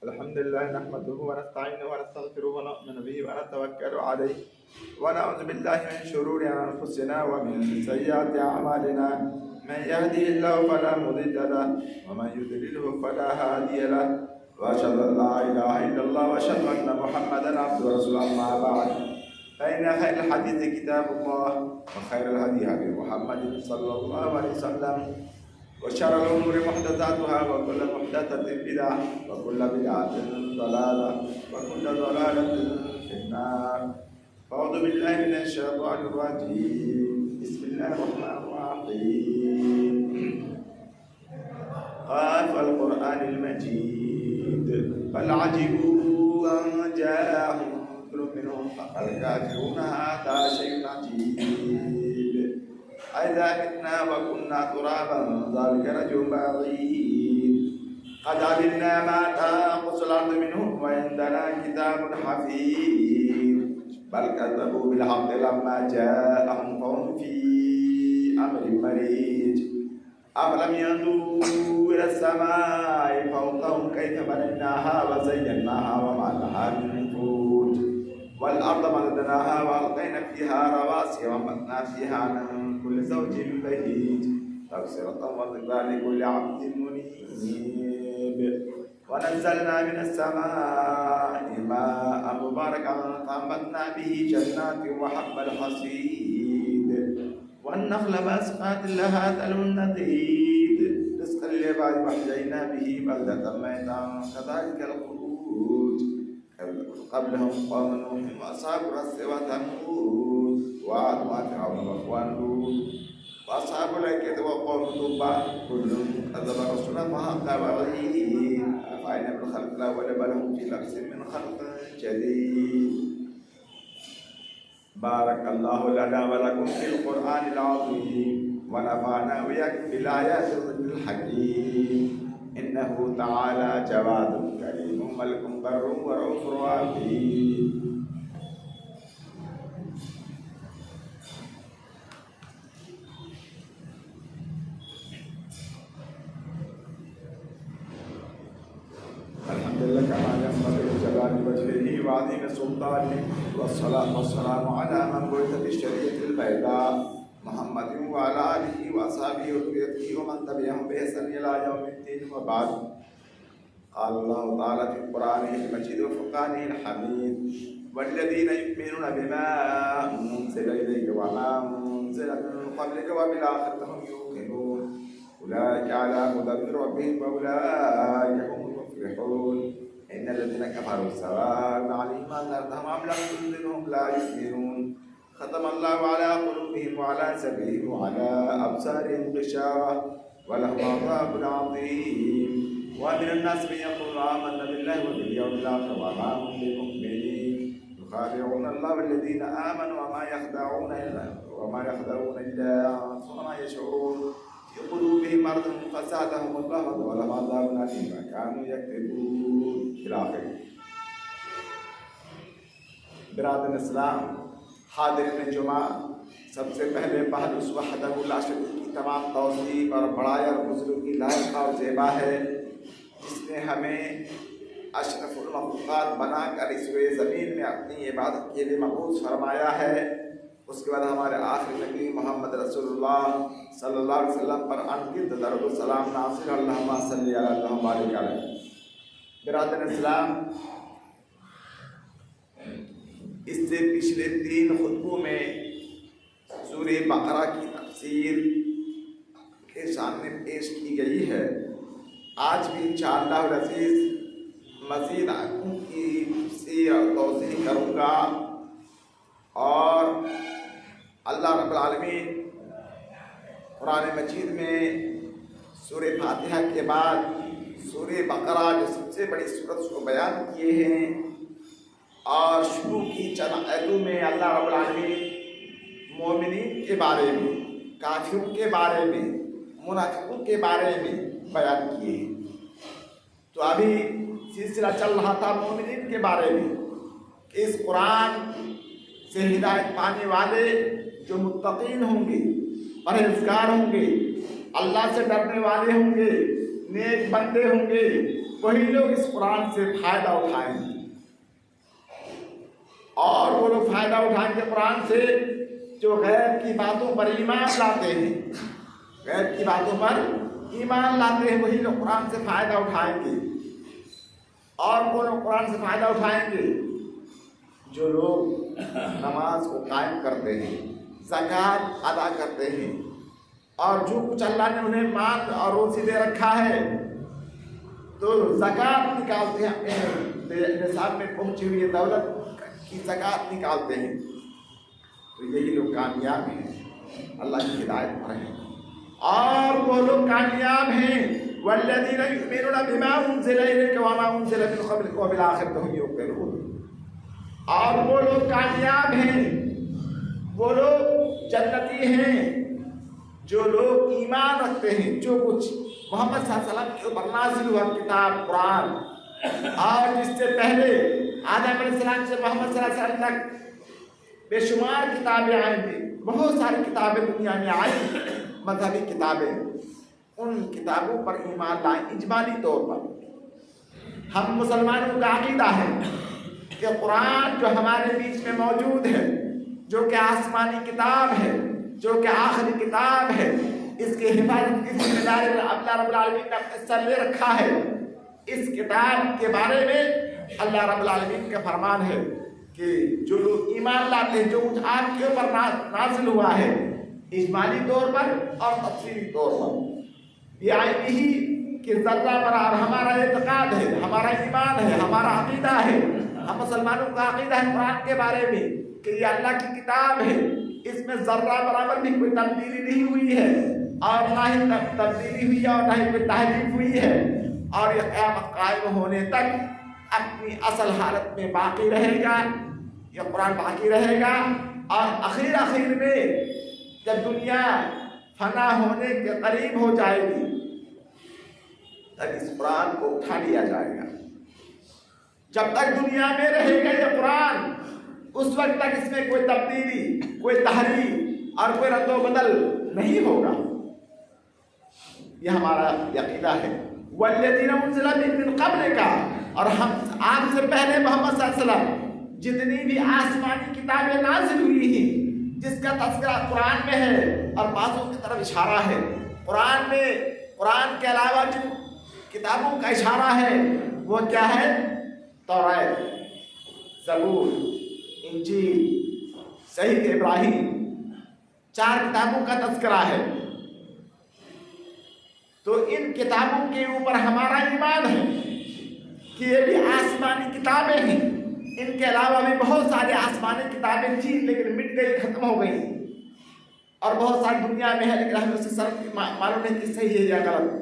الحمد لله نحمده ونستعينه ونستغفره ونؤمن به ونتوكل عليه ونعوذ بالله من شرور أنفسنا ومن سيئات أعمالنا من يهده الله فلا مضل له ومن يضلله فلا هادي له وأشهد أن لا إله إلا الله وأشهد أن محمدا عبده ورسوله أما بعد فإن خير الحديث كتاب الله وخير الهدي هدي محمد صلى الله عليه وسلم وشر الأمور محدثاتها وكل محدثة بدعة وكل بدعة ضلالة وكل ضلالة في النار. أعوذ بالله من الشيطان الرجيم. بسم الله الرحمن الرحيم. قاف القرآن المجيد بل عجبوا أن جاءهم منذر منهم فقال الكافرون هذا شيء عجيب أئذا متنا وكنا ترابا ذلك رجل بعيد قد علمنا ما تنقص الأرض منهم وعندنا كتاب حفيظ بل كذبوا بالحق لما جاءهم فهم في أمر مريج أفلم ينظروا إلى السماء فوقهم كيف بنيناها وزيناها وما لها من فروج والأرض مددناها وألقينا فيها رواسي وأنبتنا فيها من كل زوج بهيج تبصرة وذكرى لكل عبد منيب ونزلنا من السماء ماء مباركا فأنبتنا به جنات وحب الحصيد والنخل باسقات لها تلو النضيد رزقا لعباد وأحيينا به بلدة ميتا كذلك الخروج قبلهم قوم نوح وأصحاب الرس وثمود وعاد وفرعون وإخوان لوط وأصحاب الأيكة وقوم تبع كل كذب رسولا فحق وعيد أفعينا بالخلق الأول بل هم في لبس من خلق جديد. بارك الله لنا ولكم في القرآن العظيم ونفعنا وإياكم بالآيات والذكر الحكيم إنه تعالى جواد كريم ملك بر ورؤوف رحيم. الحمد لله كما ينبغي لجلال وجهه وعظيم سلطانه والصلاة والسلام على من بعث بالشريعة البيضاء محمد وعلى آله وأصحابه وذريته ومن تبعهم بإحسان إلى يوم الدين وبعد. قال الله تعالى في قرآنه المجيد وفرقانه الحميد والذين يؤمنون بما أنزل إليك وما أنزل من قبلك وبالآخرة هم يوقنون أولئك على هدى من ربهم وأولئك هم المفلحون. إن الذين كفروا سواء عليهم أنذرتهم أم لم تنذرهم لا يؤمنون ختم الله على قلوبهم وعلى سمعهم وعلى أبصارهم غشاوة ولهم عذاب عظيم. ومن الناس من يقول آمنا بالله وباليوم الآخر وما هم بمؤمنين يخادعون الله والذين آمنوا وما يخدعون إلا أنفسهم وما يشعرون في قلوبهم مرض فزادهم الله ولهم عذاب أليم بما كانوا يكذبون إلى آخره. برادر اسلام حاضرین جمعہ، سب سے پہلے بہر اس وحدہ لا شریک کی تمام توصیف اور بڑائی اور بزرگی لائق اور زیبا ہے جس نے ہمیں اشرف المخلوقات بنا کر اس روئے زمین میں اپنی عبادت کے لیے مبعوث فرمایا ہے. اس کے بعد ہمارے آخری نبی محمد رسول اللہ صلی اللہ علیہ وسلم پر انگت درود و سلام نازل اللہم صلی علی اللہم بارک علیہ. برادر اسلام، اس سے پچھلے 3 خطبوں میں سورہ بقرہ کی تفسیر کے سامنے پیش کی گئی ہے. آج بھی انشاءاللہ العزیز مزید آیتوں کی تفسیر اور توضیح کروں گا اور اللہ رب العالمین قرآن مجید میں سورہ فاتحہ کے بعد سورہ بقرہ جو سب سے بڑی سورت اس کو بیان کیے ہیں اور شروع کی چند آیتوں میں اللہ رب العالمین مومنین کے بارے میں، کافروں کے بارے میں، منافقوں کے بارے میں بیان کیے ہیں. تو ابھی سلسلہ چل رہا تھا مومنین کے بارے میں کہ اس قرآن سے ہدایت پانے والے جو متقین ہوں گے، پرہیزگار ہوں گے، اللہ سے ڈرنے والے ہوں گے، نیک بندے ہوں گے، وہی لوگ اس قرآن سے فائدہ اٹھائیں گے، اور وہ لوگ فائدہ اٹھائیں گے قرآن سے جو غیب کی باتوں پر ایمان لاتے ہیں، غیب کی باتوں پر ایمان لاتے ہیں، وہی لوگ قرآن سے فائدہ اٹھائیں گے۔ اور وہ لوگ قرآن سے فائدہ اٹھائیں گے جو لوگ نماز کو قائم کرتے ہیں، زکوٰۃ ادا کرتے ہیں، اور جو کچھ اللہ نے انہیں مال اور روزی دے رکھا ہے تو زکوٰۃ نکالتے ہیں، اپنے نصاب میں پہنچی ہوئی دولت کی زکوٰۃ نکالتے ہیں، تو یہی لوگ کامیاب ہیں، اللہ کی ہدایت پر ہیں۔ اور وہ لوگ کامیاب ہیں والذین یؤمنون بما انزل الیک وما انزل من قبلک وبالآخرۃ هم یوقنون، اور وہ لوگ کامیاب ہیں، وہ لوگ جنتی ہیں جو لوگ ایمان رکھتے ہیں جو کچھ محمد صلی اللہ علیہ وسلم کے اوپر نازل ہوا کتاب قرآن، اور جس سے پہلے آدم علیہ السلام سے محمد صلی اللہ علیہ وسلم تک بے شمار کتابیں آئیں گی، بہت ساری کتابیں دنیا میں آئیں، مذہبی کتابیں، ان کتابوں پر ایمان لائیں اجمالی طور پر۔ ہم مسلمانوں کا عقیدہ ہے کہ قرآن جو ہمارے بیچ میں موجود ہے، جو کہ آسمانی کتاب ہے، جو کہ آخری کتاب ہے، اس کے حفاظت کی ذمہ داری اللہ رب العالمین نے اپنے سر لے رکھا ہے۔ اس کتاب کے بارے میں اللہ رب العالمین کا فرمان ہے کہ جو لوگ ایمان لاتے ہیں جو کچھ آپ کے اوپر نازل ہوا ہے، اجمالی طور پر اور تفصیلی طور پر، یہ آئی بھی کہ ذرہ برابر ہمارا اعتقاد ہے، ہمارا ایمان ہے، ہمارا عقیدہ ہے، ہم مسلمانوں کا عقیدہ ہے قرآن کے بارے میں کہ یہ اللہ کی کتاب ہے، اس میں ذرہ برابر بھی کوئی تبدیلی نہیں ہوئی ہے، اور نہ ہی تبدیلی ہوئی ہے اور نہ ہی کوئی تحریف ہوئی ہے، اور یہ قیامت قائم ہونے تک اپنی اصل حالت میں باقی رہے گا، یہ قرآن باقی رہے گا، اور آخر میں جب دنیا فنا ہونے کے قریب ہو جائے گی تب اس قرآن کو اٹھا لیا جائے گا۔ جب تک دنیا میں رہے گا یہ قرآن، اس وقت تک اس میں کوئی تبدیلی، کوئی تحریف اور کوئی رد و بدل نہیں ہوگا، یہ ہمارا عقیدہ ہے۔ والذین انزل من قبلک، اور ہم آپ سے پہلے محمد صلی اللہ علیہ وسلم جتنی بھی آسمانی کتابیں نازل ہوئی ہیں جس کا تذکرہ قرآن میں ہے، اور بعضوں کی طرف اشارہ ہے، قرآن میں قرآن کے علاوہ جن کتابوں کا اشارہ ہے وہ کیا ہے؟ توریت، زبور، انجیل، صحیح ابراہیم، 4 کتابوں کا تذکرہ ہے۔ تو ان کتابوں کے اوپر ہمارا ایمان ہے کہ یہ بھی آسمانی کتابیں ہیں، ان کے علاوہ بھی بہت ساری آسمانی کتابیں تھیں لیکن مٹ گئی، ختم ہو گئی، اور بہت ساری دنیا میں ہے لیکن ہمیں اس سے سب معلوم نہیں کہ صحیح ہے یا غلط۔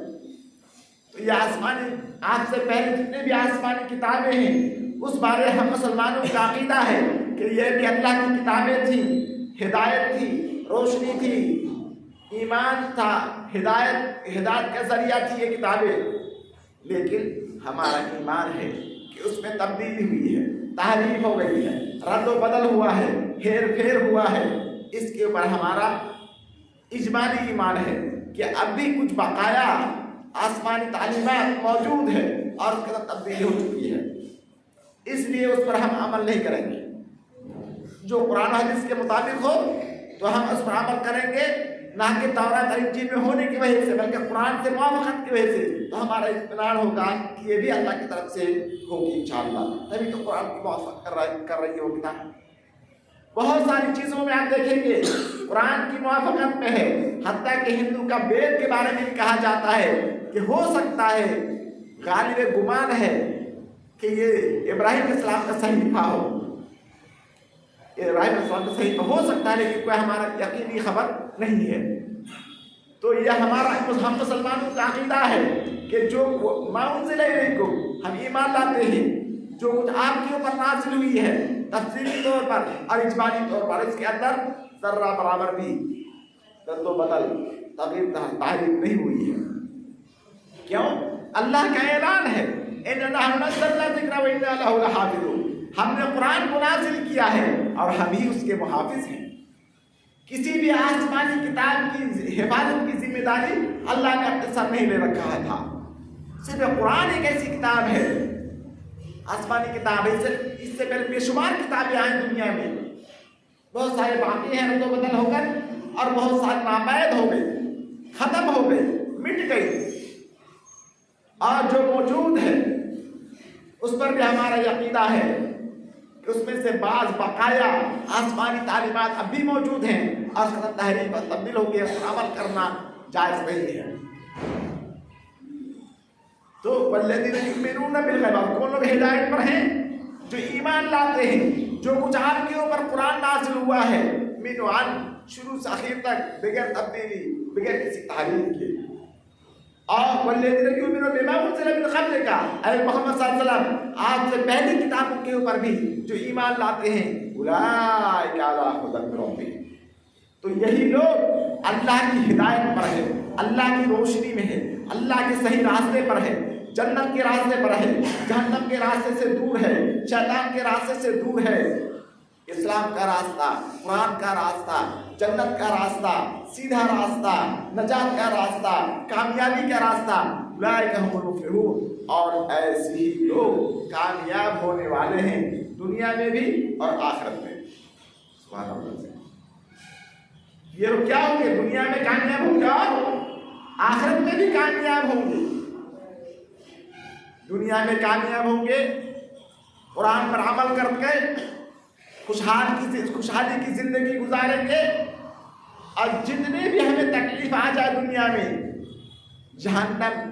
تو یہ آسمانی، آپ سے پہلے جتنے بھی آسمانی کتابیں ہیں اس بارے ہم مسلمانوں کا عقیدہ ہے کہ یہ بھی اللہ کی کتابیں تھیں، ہدایت تھی، روشنی تھی، ایمان تھا، ہدایت کا ذریعہ تھی یہ کتابیں، لیکن ہمارا ایمان ہے کہ اس میں تبدیلی ہوئی ہے، تحریف ہو گئی ہے، رد و بدل ہوا ہے، ہیر پھیر ہوا ہے، اس کے اوپر ہمارا اجمالی ایمان ہے کہ اب بھی کچھ بقایا آسمانی تعلیمات موجود ہے اور اس کے اندر تبدیلی ہو چکی ہے، اس لیے اس پر ہم عمل نہیں کریں گے۔ جو قرآن حدیث کے مطابق ہو تو ہم اس پر عمل کریں گے، نہ کہ تورات اور انجیل میں ہونے کی وجہ سے بلکہ قرآن سے موافقت کی وجہ سے، تو ہمارا اطمینان ہوگا کہ یہ بھی اللہ کی طرف سے ہوگی انشاءاللہ، تبھی تو قرآن کی موافقت کر رہی ہوگی نا۔ بہت ساری چیزوں میں آپ دیکھیں گے قرآن کی موافقت میں ہے، حتیٰ کہ ہندو کا وید کے بارے میں بھی کہا جاتا ہے کہ ہو سکتا ہے، غالب گمان ہے کہ یہ ابراہیم علیہ السلام کا صحیفہ ہو، ابراہیم علیہ السلام کا صحیفہ ہو سکتا ہے لیکن کوئی ہمارا یقینی خبر نہیں ہے۔ تو یہ ہمارا ہم مسلمانوں کا عقیدہ ہے کہ جو ما انزل الیکم، ہم ایمان لاتے ہیں جو کچھ آپ کے اوپر نازل ہوئی ہے تفصیلی طور پر اور اجمالی طور پر، اس کے اندر ذرہ برابر بھی رد و بدل، تغییر، تحریف نہیں ہوئی ہے۔ کیوں؟ اللہ کا اعلان ہے اِنَّا نَحْنُ نَزَّلْنَا الذِّكْرَ وَإِنَّا لَهُ لَحَافِظُونَ، ہم نے قرآن کو نازل کیا ہے اور ہم ہی اس کے محافظ ہیں۔ کسی بھی آسمانی کتاب کی حفاظت کی ذمہ داری اللہ نے اپنے سر نہیں لے رکھا تھا، صرف قرآن ایک ایسی کتاب ہے، آسمانی کتاب ہے، اس سے پہلے بے شمار کتابیں آئیں دنیا میں، بہت سارے باقی ہیں رد و بدل ہو کر، اور بہت سارے ناپید ہو گئے، ختم ہو گئے، مٹ گئی، اور جو موجود ہے اس پر بھی ہمارا یہ عقیدہ ہے کہ اس میں سے بعض بقایا آسمانی تعلیمات اب بھی موجود ہیں، اور اس کا تحریف اور تبدیل ہو گیا، اور عمل کرنا جائز نہیں ہے۔ تو والذین یؤمنون بالغیب، کون لوگ ہدایت پر ہیں؟ جو ایمان لاتے ہیں، جو کچھ آپ کے اوپر قرآن نازل ہوا ہے من عن شروع سے آخر تک بغیر تبدیلی، بغیر کسی تحریف کے، اور والذین یؤمنون بما انزل من قبلک، اے محمد صلی اللہ علیہ وسلم آپ سے پہلی کتابوں کے اوپر بھی جو ایمان لاتے ہیں، اولئک علی ھدی من ربہم، تو یہی لوگ اللہ کی ہدایت پر ہے، اللہ کی روشنی میں ہے، اللہ کے صحیح راستے پر ہے، جنت کے راستے پر ہے، جہنم کے راستے سے دور ہے، شیطان کے راستے سے دور ہے، اسلام کا راستہ، قرآن کا راستہ، جنت کا راستہ، سیدھا راستہ، نجات کا راستہ، کامیابی کا راستہ، اولئک ھم المفلحون، اور ایسے ہی لوگ کامیاب ہونے والے ہیں دنیا میں بھی اور آخرت میں۔ سبحان اللہ، یہ لوگ کیا ہوں گے؟ دنیا میں کامیاب ہوں گے اور آخرت میں بھی کامیاب ہوں گے۔ دنیا میں کامیاب ہوں گے، قرآن پر عمل کر کے خوشحالی کی زندگی گزاریں گے، اور جتنے بھی ہمیں تکلیف آ جائے دنیا میں، جہنم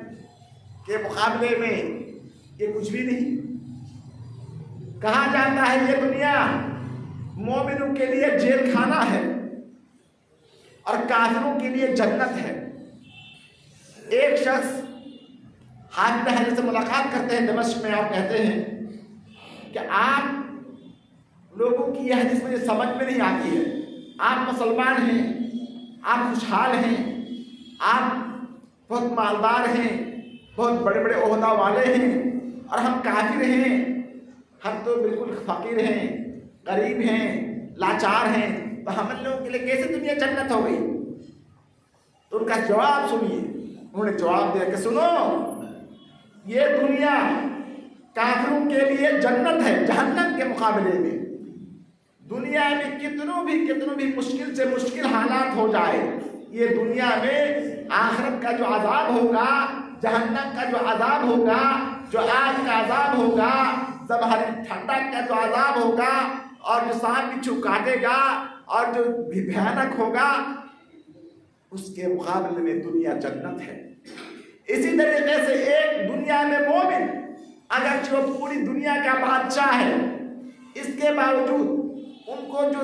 کے مقابلے میں یہ کچھ بھی نہیں۔ کہا جاتا ہے یہ دنیا مومنوں کے لیے جیل خانہ ہے اور کافروں کے لیے جنت ہے۔ ایک شخص حافظ حجر سے ملاقات کرتے ہیں دمشق میں، اور کہتے ہیں کہ آپ لوگوں کی یہ حدیث مجھے سمجھ میں نہیں آتی ہے، آپ مسلمان ہیں، آپ خوشحال ہیں، آپ بہت مالدار ہیں، بہت بڑے بڑے عہدہ والے ہیں، اور ہم کافر ہیں، ہم تو بالکل فقیر ہیں، غریب ہیں، لاچار ہیں، تو ہم لوگوں کے لیے کیسے دنیا جنت ہو گئی؟ تو ان کا جواب سنیے، انہوں نے جواب دیا کہ سنو، یہ دنیا کافروں کے لیے جنت ہے جہنم کے مقابلے میں۔ دنیا میں کتنوں بھی مشکل سے مشکل حالات ہو جائے، یہ دنیا میں آخرت کا جو عذاب ہوگا، جہنم کا جو عذاب ہوگا، جو آگ کا عذاب ہوگا، زمہری ٹھنڈک کا جو عذاب ہوگا، اور جو سانپ بچھو کاٹے گا، اور جو بھیانک ہوگا، اس کے مقابلے میں دنیا جنت ہے۔ اسی طریقے سے ایک دنیا میں مومن اگرچہ وہ پوری دنیا کا بادشاہ ہے، اس کے باوجود ان کو جو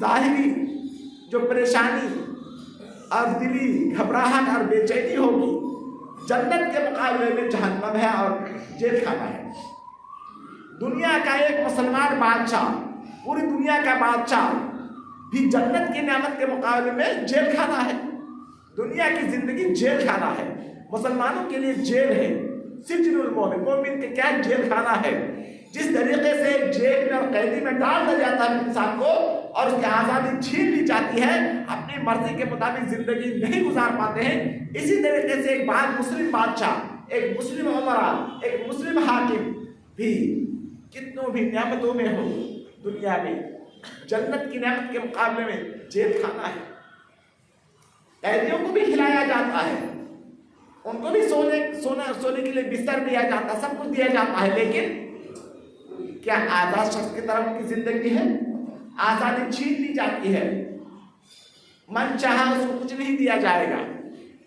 ظاہری جو پریشانی اور دلی گھبراہٹ اور بے چینی ہوگی، جنت کے مقابلے میں جہنم ہے اور جیل خانہ ہے۔ دنیا کا ایک مسلمان بادشاہ، پوری دنیا کا بادشاہ بھی جنت کی نعمت کے مقابلے میں جیل خانہ ہے۔ دنیا کی زندگی جیل خانہ ہے، مسلمانوں کے لیے جیل ہے، سجن المومن، مومن کے کیا جیل خانہ ہے۔ جس طریقے سے جیل میں اور قیدی میں ڈال دیا جاتا ہے انسان کو، اور اس کی آزادی چھین لی جاتی ہے، اپنی مرضی کے مطابق زندگی نہیں گزار پاتے ہیں، اسی طریقے سے ایک مسلم بادشاہ، ایک مسلم عمرہ، ایک مسلم حاکم بھی کتنوں بھی نعمتوں میں ہو دنیا میں، جنت کی نعمت کے مقابلے میں جیل خانہ ہے۔ قیدیوں کو بھی کھلایا جاتا ہے، ان کو بھی سونے کے لیے بستر دیا جاتا ہے، سب کچھ دیا جاتا ہے، لیکن کیا آزاد شخص کی طرف کی زندگی ہے؟ آزادی چھین لی جاتی ہے، من چاہا اس کو کچھ نہیں دیا جائے گا،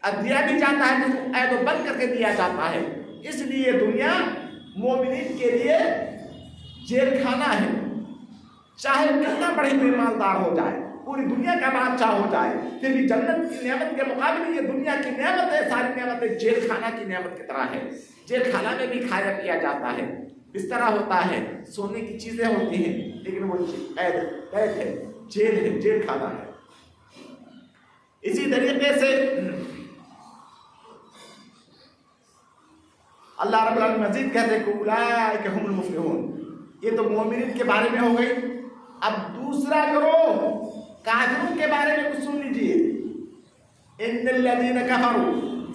اب دیا بھی جاتا ہے تو قید و بند کر کے دیا جاتا ہے۔ اس لیے دنیا مومنین کے لیے جیل خانہ ہے، چاہے کتنا بڑے مالدار ہو جائے، پوری دنیا کا بادشاہ ہو جائے، پھر بھی جنت کی نعمت کے مقابلے یہ دنیا کی نعمت ہے، ساری نعمتیں جیل خانہ کی نعمت کی طرح ہے۔ جیل خانہ میں بھی کھایا پیا جاتا ہے، بستر ہوتا ہے، سونے کی چیزیں ہوتی ہیں، لیکن وہ قید ہے، جیل ہے، جیل خانہ ہے۔ اسی طریقے سے اللہ رب العالمین مزید کہتے ہیں کہ اولئک ھم المفلحون، یہ تو مومنین کے بارے میں ہو گئی۔ اب دوسرا گروہ کافروں کے بارے میں کچھ سن لیجیے۔ ان الذین کفروا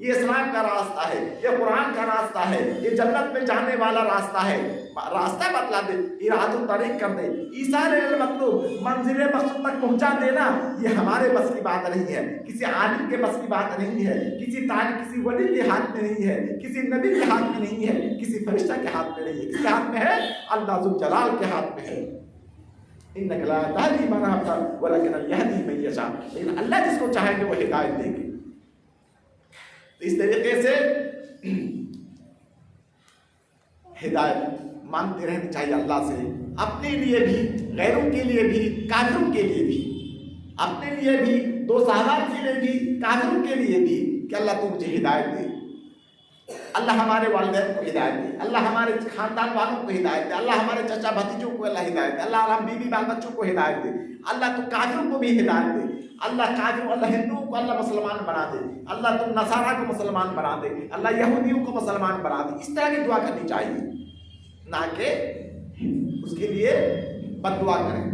یہ اسلام کا راستہ ہے، یہ قرآن کا راستہ ہے، یہ جنت میں جانے والا راستہ ہے، راستہ بتلا دے، اراد و طریق کر دے، ایصال المطلوب منزل مقصود تک پہنچا دینا، یہ ہمارے بس کی بات نہیں ہے، کسی عالم کے بس کی بات نہیں ہے، کسی ولی کے ہاتھ میں نہیں ہے، کسی نبی کے ہاتھ میں نہیں ہے، کسی فرشتہ کے ہاتھ میں نہیں ہے، کس کے ہاتھ میں ہے؟ اللہ ذوالجلال کے ہاتھ میں ہے۔ انک لا تہدی من احببت ولکن یہدی من یشاء، لیکن اللہ جس کو چاہے گے وہ ہدایت دیں گے۔ تو اس طریقے سے ہدایت مانگتے رہنا چاہیے اللہ سے، اپنے لیے بھی، غیروں کے لیے بھی، کافروں کے لیے بھی، اپنے لیے بھی، دوست احباب کے لیے بھی، کافروں کے لیے بھی، کہ اللہ تو مجھے ہدایت دے، اللہ ہمارے والدین کو ہدایت دے، اللہ ہمارے خاندان والوں کو ہدایت دے، اللہ ہمارے چچا بھتیجوں کو اللہ ہدایت دے، اللہ ہم بیوی بال بچوں کو ہدایت دے، اللہ تو کافروں کو بھی ہدایت دے، اللہ کافروں، اللہ ہندوؤں کو اللہ مسلمان بنا دے، اللہ تم نصارہ کو مسلمان بنا دے، اللہ یہودیوں کو مسلمان بنا دے۔ اس طرح کی دعا کرنی چاہیے، نہ کہ اس کے لیے بد دعا کریں۔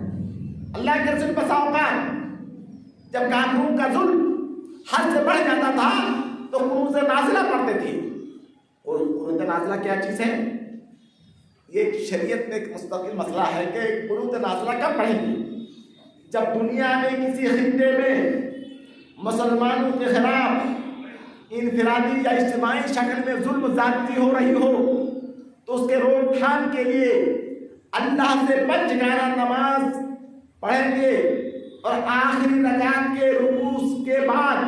اللہ کے رسول بسا اوقات جب کافروں کا ظلم حد سے بڑھ جاتا تھا تو قنوت نازلہ پڑھتے تھے، اور قنوت نازلہ کیا چیز ہے؟ یہ شریعت میں ایک مستقل مسئلہ ہے کہ قنوت نازلہ کب پڑھیں گے؟ جب دنیا میں کسی خطے میں مسلمانوں کے خلاف انفرادی یا اجتماعی شکل میں ظلم زیادتی ہو رہی ہو تو اس کے روک تھام کے لیے اللہ سے 5 گانا نماز پڑھیں گے، اور آخری رکعت کے رکوع کے بعد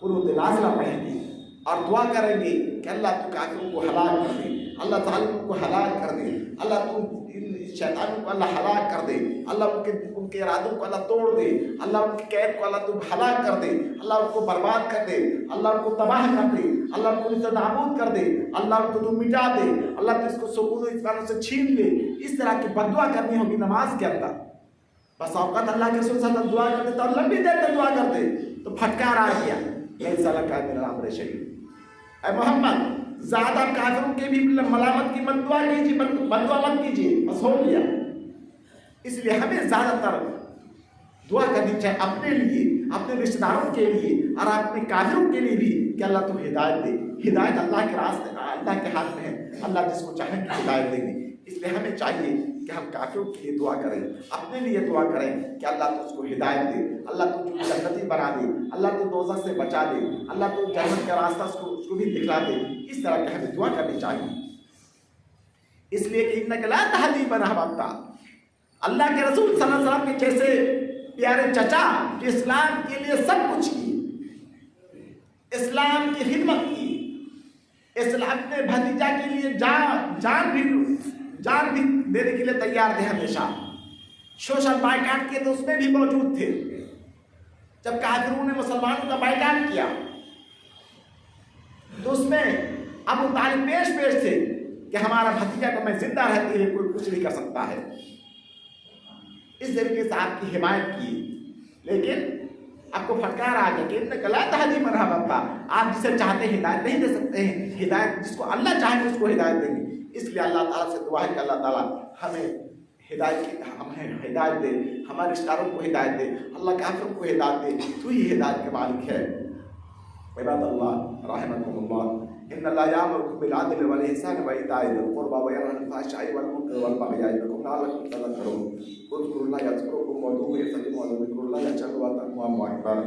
قنوت نازلہ پڑھیں گے اور دعا کریں گے کہ اللہ تو کافروں کو ہلاک کر دے، اللہ ظالموں کو ہلاک کر دے، اللہ تو شیطانوں کو اللہ ہلاک کر دے، اللہ ان کے ارادوں کو اللہ توڑ دے، اللہ ان کی قید کو اللہ تو ہلاک کر دے، اللہ ان کو برباد کر دے، اللہ ان کو تباہ کر دے، اللہ ان کو ان سے نابود کر دے، اللہ ان کو تو مٹا دے، اللہ تو اس کو سکون و اطمینان سے چھین لے۔ اس طرح کی بد دعا کرنی ہوگی نماز کے اندر۔ بس اوقات اللہ کے رسول صلی اللہ علیہ وسلم دعا کرتے تو لمبی دیر تک دعا کرتے تو پھٹکار آ گیا، لیس لک من الامر شیء، اے محمد زیادہ کافروں کے بھی ملامت کی مت دعا کیجیے، بد دعا مت کیجیے، بس ہو گیا۔ اس لیے ہمیں زیادہ تر دعا کرنی چاہیے اپنے لیے، اپنے رشتہ داروں کے لیے اور اپنے کافروں کے لیے بھی کہ اللہ تو ہدایت دے۔ ہدایت اللہ کے راستے، اللہ کے ہاتھ میں ہے، اللہ جس کو چاہے کہ ہدایت دیں گے۔ اس لیے ہمیں چاہیے کہ ہم کافروں کے لیے دعا کریں، اپنے لیے دعا کریں کہ اللہ تو اس کو ہدایت دے، اللہ تو جنتی بنا دے، اللہ تو دوزخ سے بچا دے، اللہ تو جنت کا راستہ اس کو بھی دکھلا دے۔ اس طرح کی ہمیں دعا کرنی چاہیے، اس لیے کہ انک لا تہدی من احببت، اللہ کے رسول صلی اللہ علیہ وسلم کے جیسے پیارے چچا جو اسلام کے لیے سب کچھ کی، اسلام کی خدمت کی، اسلام اپنے بھتیجا کے لیے جان بھی دینے کے لیے تیار تھے، ہمیشہ سوشل بائیکاٹ کیے تو اس میں بھی موجود تھے۔ جب کافروں نے مسلمانوں کا بائیکاٹ کیا تو اس میں ابو طالب پیش تھے کہ ہمارا بھتیجا کو میں زندہ رہتے ہوئے کوئی کچھ نہیں کر سکتا ہے۔ اس طریقے سے آپ کی حمایت کی، لیکن آپ کو پھٹکار آ گیا کہ انک لا تہدی من احببت، آپ جسے چاہتے ہیں ہدایت نہیں دے سکتے ہیں، ہدایت جس کو اللہ چاہے اس کو ہدایت دیں گے۔ اس لیے اللہ تعالیٰ سے دعا ہے کہ اللہ تعالیٰ ہمیں ہدایت دے، ہمارے رشتہ داروں کو ہدایت دے، اللہ کافروں کو ہدایت دے، تو ہی ہدایت کے مالک ہے۔ عباد اللہ رحمکم اللہ، ان اللہ یامرکم بالعدل والاحسان وایتاء ذی القربى وینہی عن الفحشاء والمنکر والبغی یعظکم لعلکم تذکرون، اذکروا اللہ یذکرکم وادعوہ یستجب لکم، ولذکر اللہ اکبر۔